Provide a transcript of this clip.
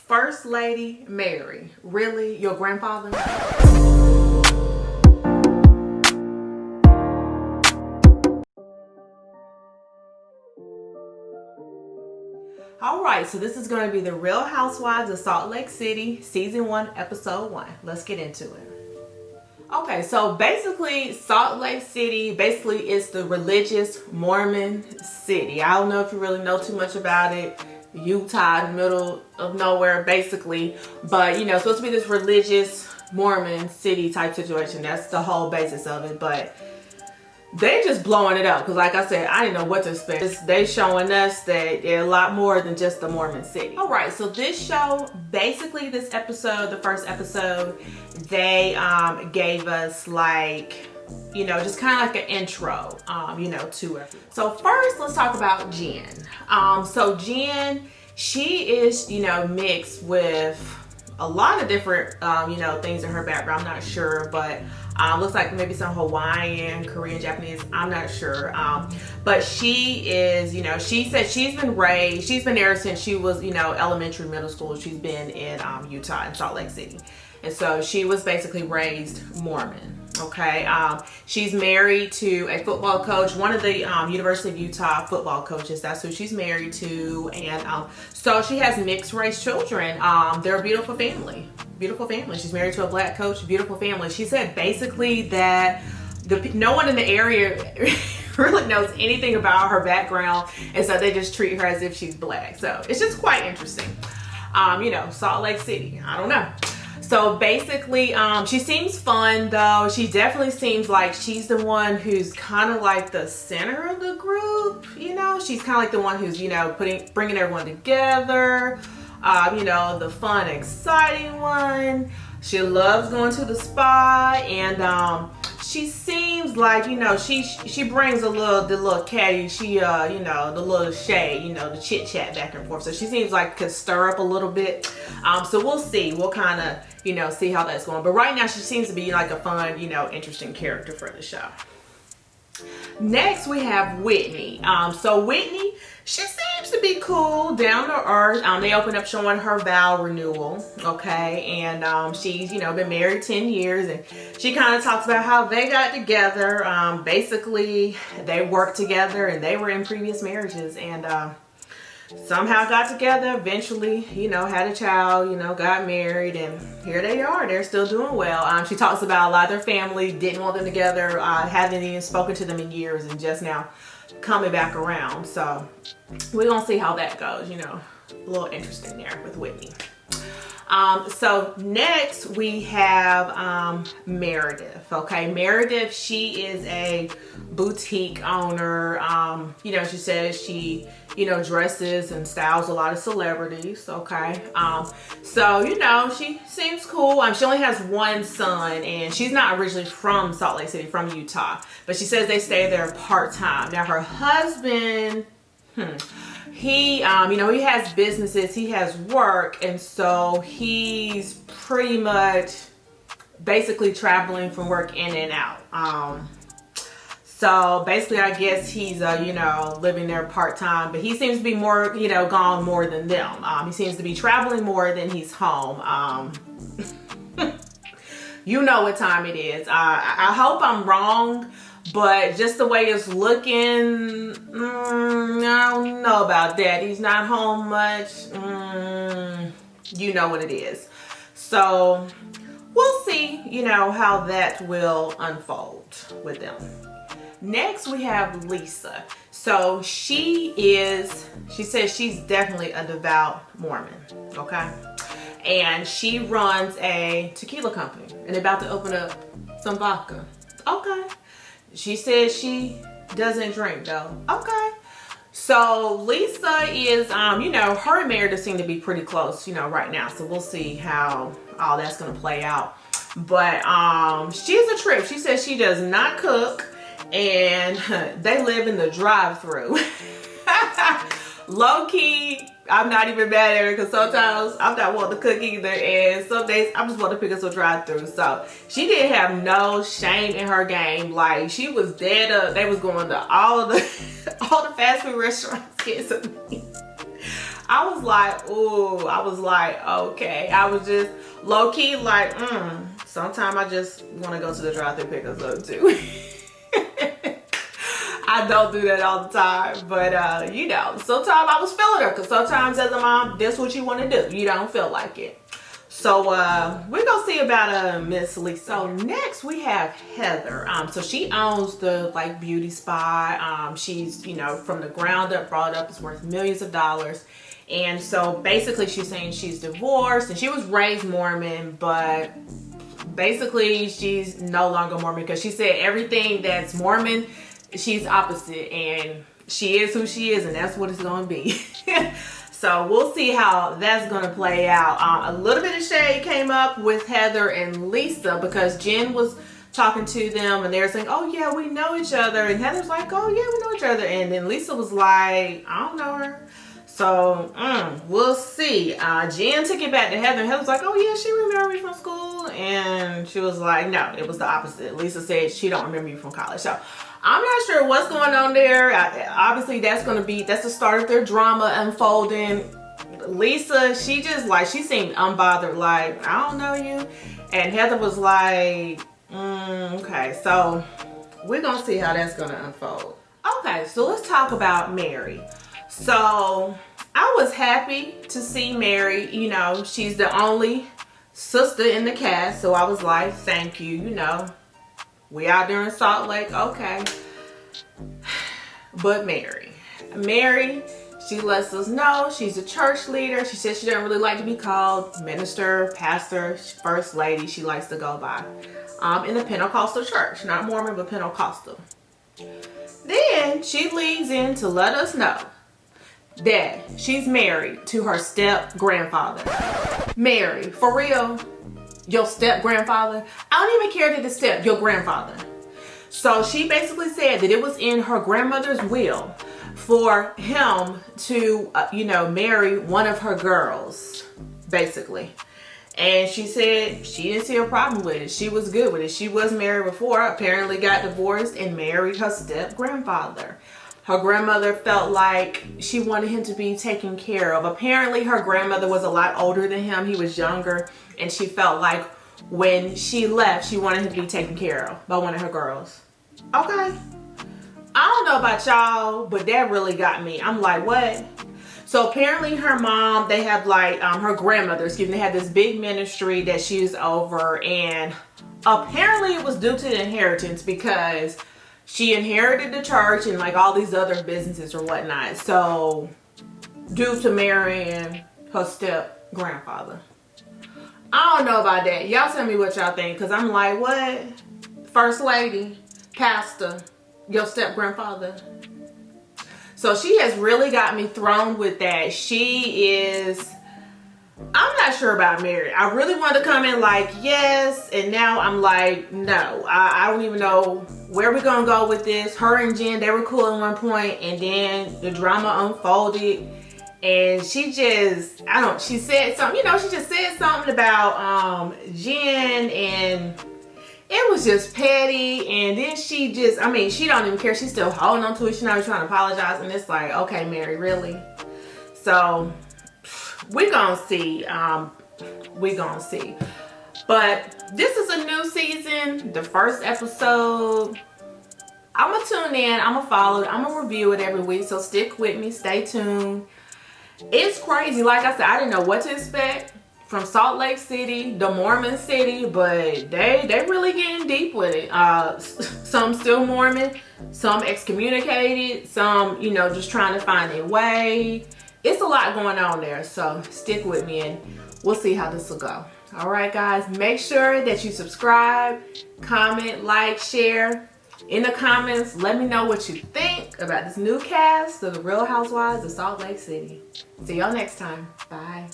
First Lady Mary. Really? Your grandfather? Alright, so this is going to be the Real Housewives of Salt Lake City, Season 1, Episode 1. Let's get into it. Okay, so basically, Salt Lake City, basically is the religious Mormon city. I don't know if you really know too much about it. Utah, in the middle of nowhere, basically. But, you know, it's supposed to be this religious Mormon city type situation. That's the whole basis of it. But they just blowing it up. Because like I said, I didn't know what to expect. They showing us that they're a lot more than just the Mormon city. Alright, so this show, basically this episode, the first episode, they gave us like, you know, just kind of like an intro, you know, to it. So first, let's talk about Jen. So Jen, she is, you know, mixed with a lot of different, you know, things in her background. I'm not sure, but looks like maybe some Hawaiian, Korean, Japanese. I'm not sure. But she is, you know, she said she's been raised, she's been there since she was, you know, elementary, middle school. She's been in Utah and Salt Lake City. And so she was basically raised Mormon. Okay, she's married to a football coach, one of the University of Utah football coaches. That's who she's married to, and so she has mixed race children. They're a beautiful family. Beautiful family. She's married to a black coach. Beautiful family. She said basically that no one in the area really knows anything about her background, and so they just treat her as if she's black. So it's just quite interesting. You know, Salt Lake City. I don't know. So basically, she seems fun though. She definitely seems like she's the one who's kind of like the center of the group. You know, she's kind of like the one who's, you know, bringing everyone together. You know, the fun, exciting one. She loves going to the spa, and she seems like, you know, she brings the little catty, you know, the little shade, you know, the chit chat back and forth. So she seems like could stir up a little bit. So we'll see. We'll kind of, you know, see how that's going. But right now she seems to be like a fun, you know, interesting character for the show. Next we have Whitney. So Whitney, she seems to be cool, down to earth. They open up showing her vow renewal, okay, and she's, you know, been married 10 years, and she kind of talks about how they got together. Basically, they worked together, and they were in previous marriages, and somehow got together. Eventually, you know, had a child, you know, got married, and here they are. They're still doing well. She talks about a lot of their family didn't want them together, haven't even spoken to them in years, and just now coming back around. So we're gonna see how that goes. You know, a little interesting there with Whitney. So next we have Meredith. Okay, Meredith, she is a boutique owner. You know, she says she, you know, dresses and styles a lot of celebrities. Okay, so you know, she seems cool. She only has one son, and she's not originally from Salt Lake City, from Utah, but she says they stay there part-time. Now her husband, he, you know, he has businesses, he has work, and so he's pretty much basically traveling from work in and out. So basically, I guess he's, you know, living there part-time, but he seems to be more, you know, gone more than them. He seems to be traveling more than he's home. You know what time it is. I hope I'm wrong, but just the way it's looking, I don't know about that. He's not home much. You know what it is. So we'll see, you know, how that will unfold with them. Next we have Lisa. So she says she's definitely a devout Mormon, okay? And she runs a tequila company, and they're about to open up some vodka. Okay. She says she doesn't drink though. Okay. So Lisa is, you know, her and Meredith seem to be pretty close, you know, right now. So we'll see how all that's going to play out. But she's a trip. She says she does not cook, and they live in the drive-thru. Low key, I'm not even mad at her, because sometimes I'm not wanting to cook either, and some days I just want to pick up some drive-thru. So she didn't have no shame in her game. Like, she was dead up. They was going to all the fast food restaurants getting some meat. I was like, ooh, I was like, okay. I was just low-key like, sometimes I just want to go to the drive-thru pick us up too. I don't do that all the time, but you know, sometimes I was feeling her, because sometimes as a mom, that's what you want to do. You don't feel like it. So we're gonna see about Miss Lisa. So next we have Heather. So she owns the like beauty spa. She's, you know, from the ground up, brought up, is worth millions of dollars. And so basically she's saying she's divorced, and she was raised Mormon, but basically she's no longer Mormon, because she said everything that's Mormon, she's opposite, and she is who she is, and that's what it's gonna be. So we'll see how that's gonna play out. A little bit of shade came up with Heather and Lisa, because Jen was talking to them and they were saying, oh yeah, we know each other, and Heather's like, oh yeah, we know each other, and then Lisa was like, I don't know her. So we'll see. Jen took it back to Heather, and Heather's like, oh yeah, she remembered me from school, and she was like, no, it was the opposite. Lisa said she don't remember you from college. So I'm not sure what's going on there. Obviously that's the start of their drama unfolding. Lisa, she seemed unbothered, like, I don't know you. And Heather was like, okay, so we're gonna see how that's gonna unfold. Okay, so let's talk about Mary. So I was happy to see Mary. You know, she's the only sister in the cast, so I was like, thank you, you know. We out there in Salt Lake, okay. But Mary, she lets us know she's a church leader. She says she doesn't really like to be called minister, pastor, first lady. She likes to go by in the Pentecostal church, not Mormon, but Pentecostal. Then she leads in to let us know that she's married to her step grandfather. Mary, for real? Your step grandfather? I don't even care that it's step, your grandfather. So she basically said that it was in her grandmother's will for him to, you know, marry one of her girls, basically. And she said she didn't see a problem with it. She was good with it. She was married before, apparently got divorced and married her step grandfather. Her grandmother felt like she wanted him to be taken care of. Apparently her grandmother was a lot older than him. He was younger, and she felt like when she left, she wanted him to be taken care of by one of her girls. Okay. I don't know about y'all, but that really got me. I'm like, what? So apparently her mom, they have like, her grandmother, they had this big ministry that she's over, and apparently it was due to the inheritance, because she inherited the church and like all these other businesses or whatnot. So due to marrying her step grandfather. I don't know about that. Y'all tell me what y'all think, because I'm like, what? First lady, pastor, your step grandfather. So she has really got me thrown with that. She is, I'm not sure about Mary. I really wanted to come in like, yes, and now I'm like, no. I don't even know where we're gonna go with this. Her and Jen, they were cool at one point, and then the drama unfolded, and she just, she said something, you know, she just said something about Jen, and it was just petty. And then she just, she don't even care. She's still holding on to it. She's not even trying to apologize, and it's like, okay, Mary, really? So we're gonna see. We're gonna see. But this is a new season, the first episode. I'm gonna tune in, I'm gonna follow it, I'm gonna review it every week, so stick with me, stay tuned. It's crazy. Like I said, I didn't know what to expect from Salt Lake City, the Mormon city, but they really getting deep with it. Some still Mormon, some excommunicated, some, you know, just trying to find their way. It's a lot going on there, so stick with me and we'll see how this will go. All right, guys, make sure that you subscribe, comment, like, share. In the comments, let me know what you think about this new cast of the Real Housewives of Salt Lake City. See y'all next time. Bye.